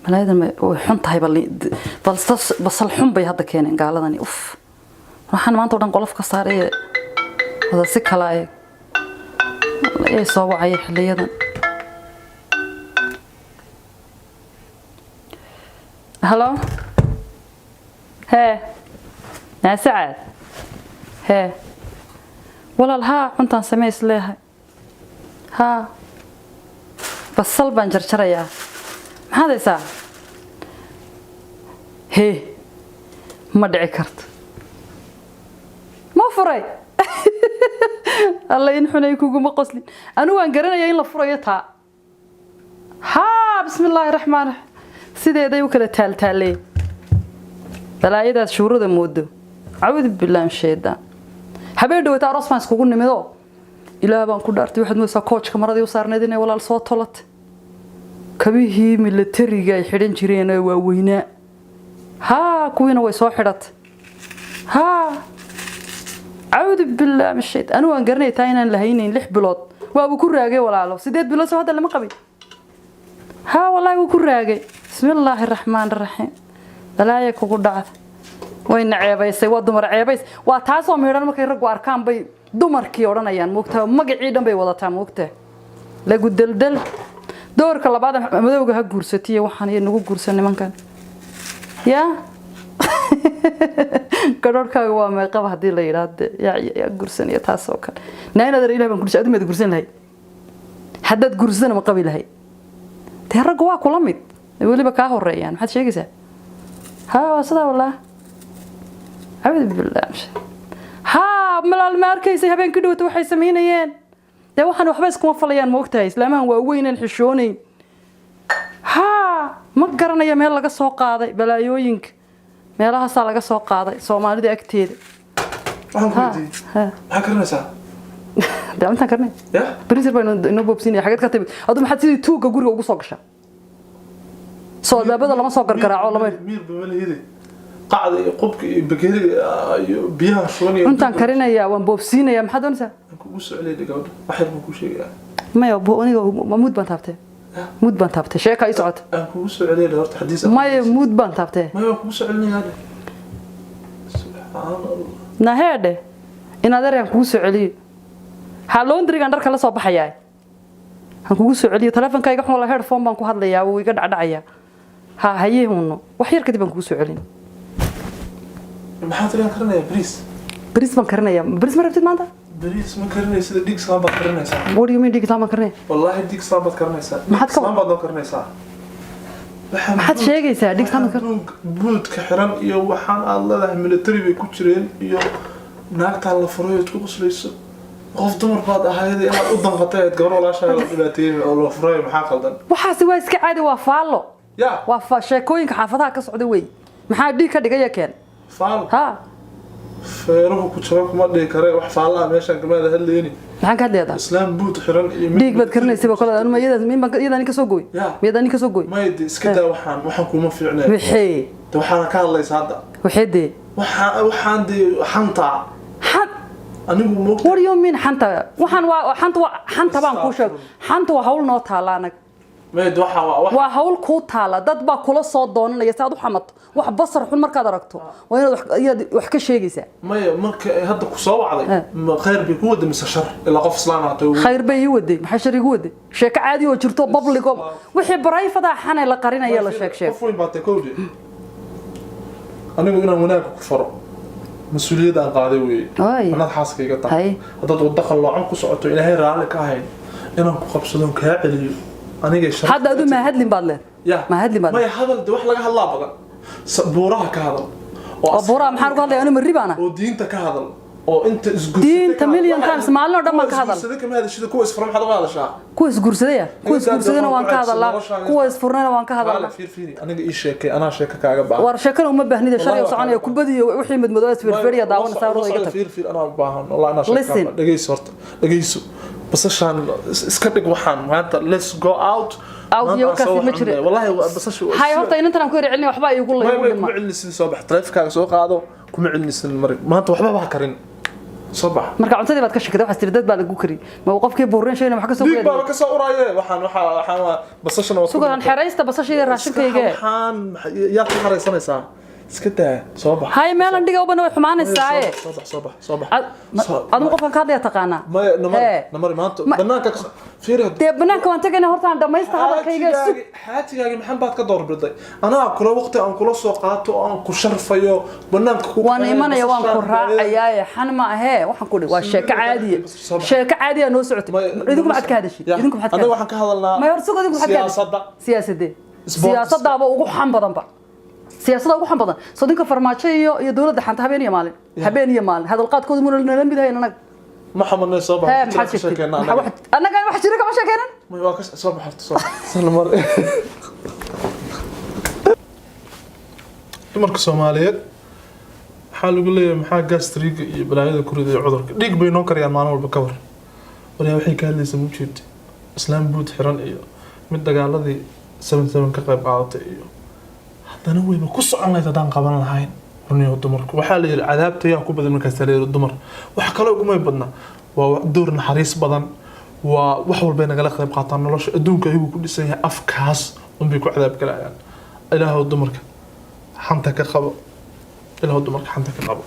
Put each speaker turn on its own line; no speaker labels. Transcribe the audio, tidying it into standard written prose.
ملاذ وحنت هاي بس الحن بي هذا كان قال لني أوف waxaan maanta oo dhan qolof ka saaray wada si kala ay soo wacay xiliyadan hello يا سعد walaal ها cuntaan sameys leeyahay ها basal baan jarjarayaa maxaad haysaa ma dhici karto ما فري الله ينحني كوجو مقصلين أنا وانقرنا يين لفريتها ها بسم الله الرحمن الرحيم سيدي ده وكذا تال بلا يدا شهور ده مود أعوذ بالله من الشيطان حبيبي دوت أراس ما سكون نمذو إلى بان كدرت واحد موسى كوتش كمرة دي وصار ندينا ولا الصوت طلت كبيه من التريقة يحدين جرينا ووينا ها كوينا ويصاحرت ها أعوذ بالله من الشيطان أنا وانقرني تاينا لهينين لح بلاد وأبو كراجي ولا على سيدات بلاد هذا اللي ما قبل ها والله أبو كراجي بسم الله الرحمن الرحيم لا يكون دعاء وين عيبيس ودمر عيبيس وتعصوا ميران ما كيرجوا أركان بي دمر كيورنا يعني مقتها ما قعيدا بي ولا تام مقتها لا قد دل دور كلا بعد ما دوجها جورستية وحني نقول جورسني من كان يا قراركaaga waa meeqaba hadii la yiraahdo yaa gursanaya taas oo kale naayna dar ilaahay baan ku dhashay adimada gursan lahay hadad gursana ma qabi lahay teerag waa kula mid waliba ka horeeyaan maxaad sheegaysaa ها صدا والله أعوذ بالله ها ملال ما أركيسي هبين كدوت وحي سمينيين ده وحنا وحبسكم وفليان موقتها إسلامها وين الحشوني ها ما قرنا يا ميل لقى سوق هذا بلا يوينك ميلها صار لقى سوق هذا سومالي دي أكتير
ها ما كرنا سا
ده أنت كرني
يا
بريسير إنه بوبسيني حاجات كتب أدوم حد يصير توك أقول أبو صقشة صوت ده بدل ما صقر كراعه والله
مير بملي قاعد قبك بكير بيها شلوني
أنت كرنا يا وان بوبسيني يا محد أنسى
كوس عليه دقود واحد مو شيء
ما يبغى أنا مود بنتابته مود بنتابته شيء كاي سعد
كوس عليه ده حديث
ما مود بنتابته
ما كوس عليه هذا سبحان الله
نهاده إن هذا رأي كوس عليه حالون دري عندك كلا صباح ياي كوس عليه تلفون كاي كحول الله هيرفون بانكو هذا يا ويقعد عدايا ها هي هونو وحير كده بنكوس عليه
ما حاطين كرنا
بريس ما كرنا يا بريس ما رفت ما أنت
بريس ما كرنا يصير ديك صعبة كرنا سا
what do you mean ديك صعبة كرنا
والله ديك صعبة كرنا سا ما حد صعبة كرنا سا
ما حد شيء يسا ديك صعبة كرنا
بود كحران يو وحان الله ده ملتري بيكوتشرين يو ناقت على فروي تقص ليس قف دمر بعد هذه أنا قدام قطعت قبل ولا شيء بلاتين أو فروي محاقدا
وحاسي وايس كعادي وفالو
يا
وفاشيكوين كحافظها كصعود وي محد ديك دقيقة كان
فال
ها
فروه كوتشرك ما دي كره wax faalaha meeshan kamada hadleeni
maxaan ka hadlaydaa
islaam buud xiran iyo
dhiig bad karnaysa ba kala ma yadaan ka soo gooy yadaan ka soo gooy
ma yidi iska daa waxaan kuma fiicnaa
wixii
waxaan ka hadlaysaa hadda
wixii
waxaan xanta anigu moogta
what do you mean xanta waxaan waa xanta baan ku sheeg xanta waa hawl noo taala anag
ما يد
waa hawl ku taala dad baa kula soo doonanaya saad u xamato wax basar xun markaad aragto waa inaad wax ka sheegaysaa
maya marka hadda ku soo wacday ma khayr bi ku wada mise shar ila qof islaam ah taw
khayr bay waday maxay shar igu waday sheeko caadi oo jirto public wixii barayfada xanay la qarinaya la sheeg
qof weyn baad koowdi anigu inaan wanaag ku faro mas'uuliyad aan qaaday weey anad xaaskayga tahay hadda wada qaloocan ku socoto ilaahay raali ka ahayn inaan ku qabsado ka celiyo هذا أدو ما هدلين بالله ما هدلين بالله ما يهذا ده واحد لقى هلا بقى بورها كهذا
بورها محرق هذا أنا مريب أنا
ودينته كهذا أو أنت إسقوس
دينته مليون كان سمعنا ولا ما كهذا
صدق ما هذا الشيء كويس فرم حدا هذا شاء
كويس قرصدية كويس قرصدينا وان كهذا الله كويس فرنا وان كهذا الله
فيري أنا إيش شيء أنا شيء كعجب بعض
ورشكل وما بهني ده شري وصعاني كل بدي وحي مدمدات فيري داون صاروا يقطع
فير أنا باهن والله أنا شيء دقيق صرت دقيق بس عشان اسكتك وحان ما أنت let's go out
أو يوكاسي مشري
والله بس شو
هاي هرتا إن أنت نام كوري علني وحبا يقول لي
كم علني سن صباح ترافيك على سوق هذا كم علني سن المريض ما أنت وحبا بحكرين صباح
marka cuntadii baad ka shakada waxa tirad baa lagu kari ma qofkii buurin sheeyna waxa ka soo
geeyay baa ka soo uraaye waxaan basashana waa
sugan xeeraysta basashada raashinkayga
waxaan yaa ka xareysanaysaa iska daa صباح
hay meel aan dhiga u banaa xumaanaysaa
صباح
adu qofkan ka hadlaya taqaana
namar maanta banaanka fiirad
dee banaanka waan tagaynaa horta aan dhamaysta hadalkayga
xaatigaaga maxan baad ka doorbiday anaa kula waqti aan kula soo qaato aan ku sharfayo banaanka ku
waan imanaya waan ku raacayaa xan ma ahee waxaan ku dhig waa sheeko caadiya noo socotay idinku ma adka hadashid idinku ma adka
anaga waxaan ka hadalnaa
ma horsugo idinku ma adka siyaasadda ugu xan badan ba siyaasadda ugu xan badan sodinka farmaajo iyo dawladda xanta habeen iyo maalin hadal qaadkooda muna nala mid hayn anaga
محمد صباح
أنا قاعد أحكي لك ما شاكرين
ما يواكس صباح سلمر marka Soomaaliyeed waxa lagu leeyahay maxaa gastriga iyo balaayada ku riday cudurka dhiig bay noo kariyaan maalin walba ka war walaal waxay ka hadlaysaa muujid islaam buud xiran iyo mid dagaaladii 77 ka qayb qaadatay iyo haddana wayba ku socon lahayd hadaan qaban lahayn runtii dumarku waxa la yiri cadaabta yaa ku badan marka saleeyo dumar wax kale ugu may badna waa door naxariis badan waa wax walba naga qayb qaataan nolosha adduunka iyagu ku dhisan yahay afkaas unbay ku cadaab galayaan ilaahu dumarka xanta ka qabo ilaahu dumarka xanta ka qabo